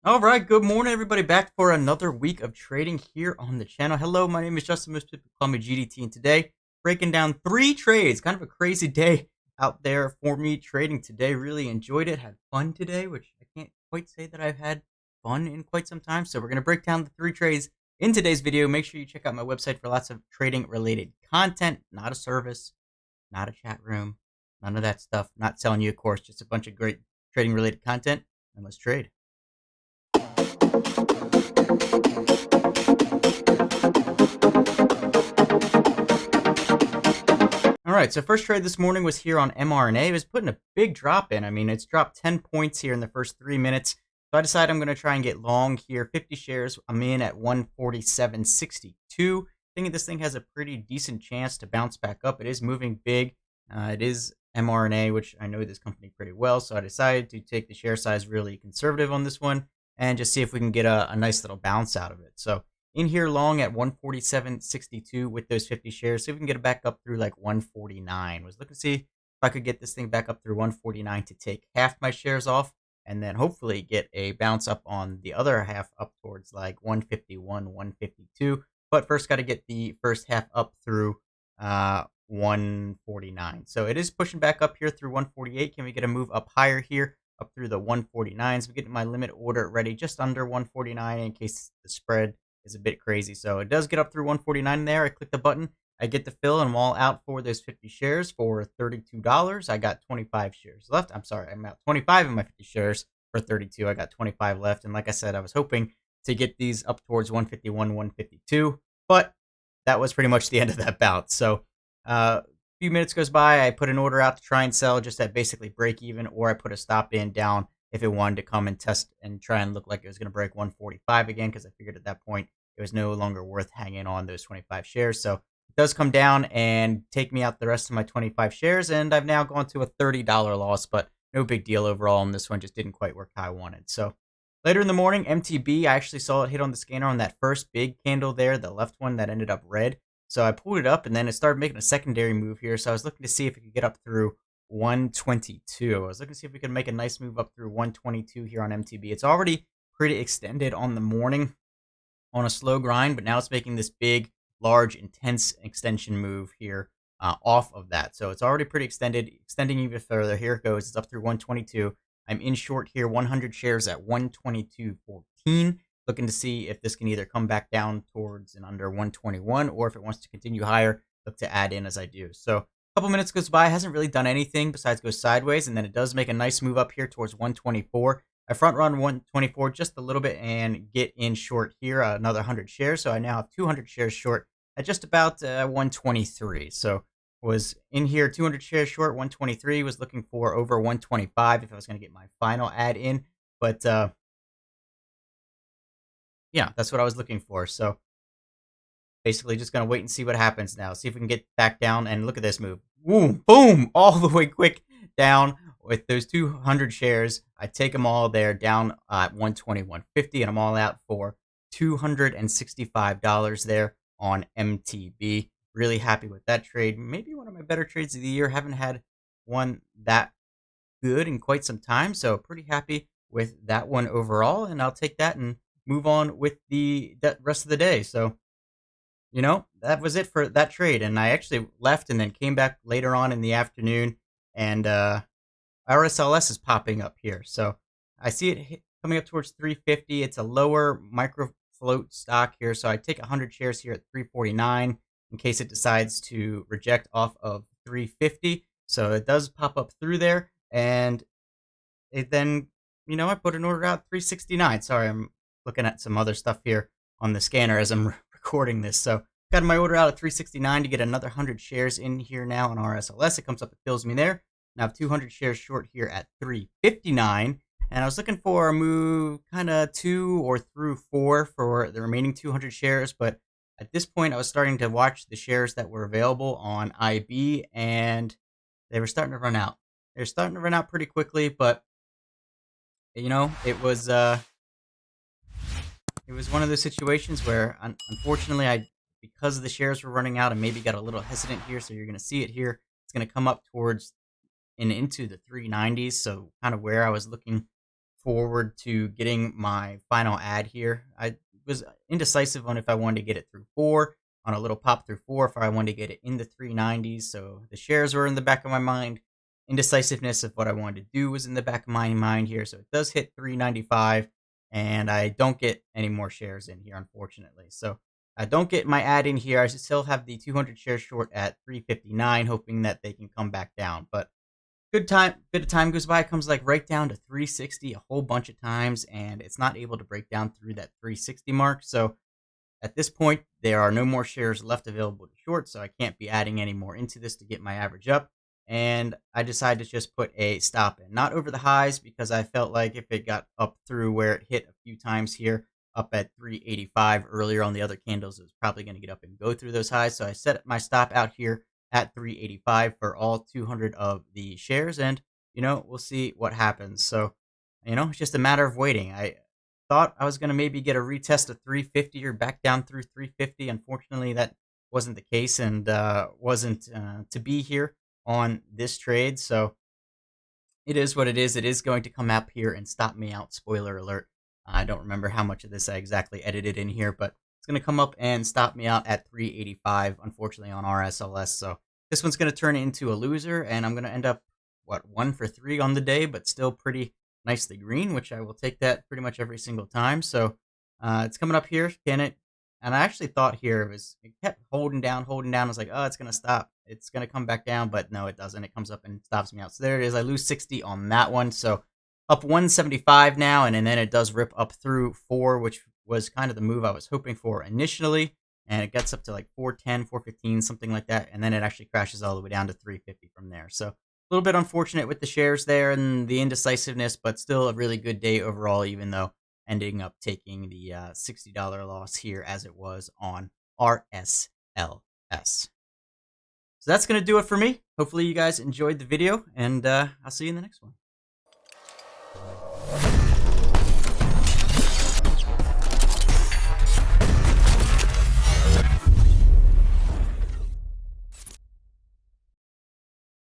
All right, good morning, everybody. Back for another week of trading here on the channel. Hello, my name is Justin. Most people call me GDT, and today breaking down 3 trades. Kind of a crazy day out there for me trading today. Really enjoyed it. Had fun today, which I can't quite say that I've had fun in quite some time. So we're gonna break down the 3 trades in today's video. Make sure you check out my website for lots of trading related content. Not a service, not a chat room, none of that stuff. Not selling you a course, just a bunch of great trading related content. And let's trade. All right, so first trade this morning was here on mRNA. It was putting a big drop in. I mean, it's dropped 10 points here in the first 3 minutes. So I decided I'm going to try and get long here. 50 shares. I'm in at 147.62. Thinking this thing has a pretty decent chance to bounce back up. It is moving big. It is mRNA, which I know this company pretty well. So I decided to take the share size really conservative on this one and just see if we can get a nice little bounce out of it. So in here long at 147.62 with those 50 shares. See if we can get it back up through like 149. Was looking to see if I could get this thing back up through 149 to take half my shares off and then hopefully get a bounce up on the other half up towards like 151, 152. But first got to get the first half up through 149. So it is pushing back up here through 148. Can we get a move up higher here? Up through the 149s. We get my limit order ready just under 149 in case the spread is a bit crazy. So it does get up through 149 there. I click the button. I get the fill, and I'm all out for those 50 shares for $32. I got 25 shares left. I'm sorry, I'm out 25 of my 50 shares for 32. I got 25 left. And like I said, I was hoping to get these up towards 151, 152, but that was pretty much the end of that bout. So a few minutes goes by. I put an order out to try and sell just at basically break even, or I put a stop in down if it wanted to come and test and try and look like it was going to break 145 again, because I figured at that point it was no longer worth hanging on those 25 shares. So it does come down and take me out the rest of my 25 shares, and I've now gone to a $30 loss, but no big deal overall on this one. Just didn't quite work how I wanted. So later in the morning, MTB, I actually saw it hit on the scanner on that first big candle there, the left one that ended up red. So I pulled it up, and then it started making a secondary move here. So I was looking to see if it could get up through 122. I was looking to see if we could make a nice move up through 122 here on MTB. It's already pretty extended on the morning on a slow grind, but now it's making this big, large, intense extension move here off of that. So it's already pretty extended, extending even further. Here it goes. It's up through 122. I'm in short here, 100 shares at 122.14. Looking to see if this can either come back down towards and under 121, or if it wants to continue higher, look to add in as I do. So a couple minutes goes by, hasn't really done anything besides go sideways, and then it does make a nice move up here towards 124. I front run 124 just a little bit and get in short here, another 100 shares. So I now have 200 shares short at just about 123. So was in here 200 shares short, 123. Was looking for over 125 if I was going to get my final add in. But yeah, that's what I was looking for. So basically just going to wait and see what happens now. See if we can get back down, and look at this move. Boom, boom, all the way quick down with those 200 shares. I take them all there down at 121.50, and I'm all out for $265 there on MTB. Really happy with that trade. Maybe one of my better trades of the year. Haven't had one that good in quite some time, so pretty happy with that one overall, and I'll take that and move on with the rest of the day. So that was it for that trade. And I actually left and then came back later on in the afternoon, and RSLS is popping up here. So I see it coming up towards 350. It's a lower micro float stock here. So I take 100 shares here at 349 in case it decides to reject off of 350. So it does pop up through there. And it then, I put an order out 369. Sorry, I'm looking at some other stuff here on the scanner as I'm recording this. So got my order out at 369 to get another 100 shares in here now on RSLS. It comes up, it fills me there. Now I have 200 shares short here at 359. And I was looking for a move kind of 2 or through 4 for the remaining 200 shares. But at this point, I was starting to watch the shares that were available on IB, and they were starting to run out. They're starting to run out pretty quickly, but it was one of those situations where, unfortunately, because the shares were running out, I maybe got a little hesitant here. So you're going to see it here. It's going to come up towards and into the 390s. So kind of where I was looking forward to getting my final ad here. I was indecisive on if I wanted to get it through 4 on a little pop through 4, if I wanted to get it in the 390s. So the shares were in the back of my mind. Indecisiveness of what I wanted to do was in the back of my mind here. So it does hit 395, and I don't get any more shares in here, unfortunately. So I don't get my ad in here. I still have the 200 shares short at 359, hoping that they can come back down. But bit of time goes by, it comes like right down to 360 a whole bunch of times, and it's not able to break down through that 360 mark. So at this point, there are no more shares left available to short, so I can't be adding any more into this to get my average up. And I decided to just put a stop in, not over the highs, because I felt like if it got up through where it hit a few times here, up at 385 earlier on the other candles, it was probably going to get up and go through those highs. So I set my stop out here at 385 for all 200 of the shares, and we'll see what happens. So it's just a matter of waiting. I thought I was going to maybe get a retest of 350 or back down through 350. Unfortunately, that wasn't the case, and wasn't to be here on this trade. So it is what it is. It is going to come up here and stop me out. Spoiler alert. I don't remember how much of this I exactly edited in here, but it's going to come up and stop me out at 385, unfortunately, on RSLS. So this one's going to turn into a loser, and I'm going to end up, 1 for 3 on the day, but still pretty nicely green, which I will take that pretty much every single time. So it's coming up here. Can it? And I actually thought here it kept holding down. I was like, oh, it's going to stop. It's going to come back down, but no, it doesn't. It comes up and stops me out. So there it is. I lose 60 on that one. So up 175 now, and then it does rip up through 4, which was kind of the move I was hoping for initially. And it gets up to like 410, 415, something like that. And then it actually crashes all the way down to 350 from there. So a little bit unfortunate with the shares there and the indecisiveness, but still a really good day overall, even though ending up taking the $60 loss here as it was on RSLS. So that's going to do it for me. Hopefully you guys enjoyed the video, and I'll see you in the next one.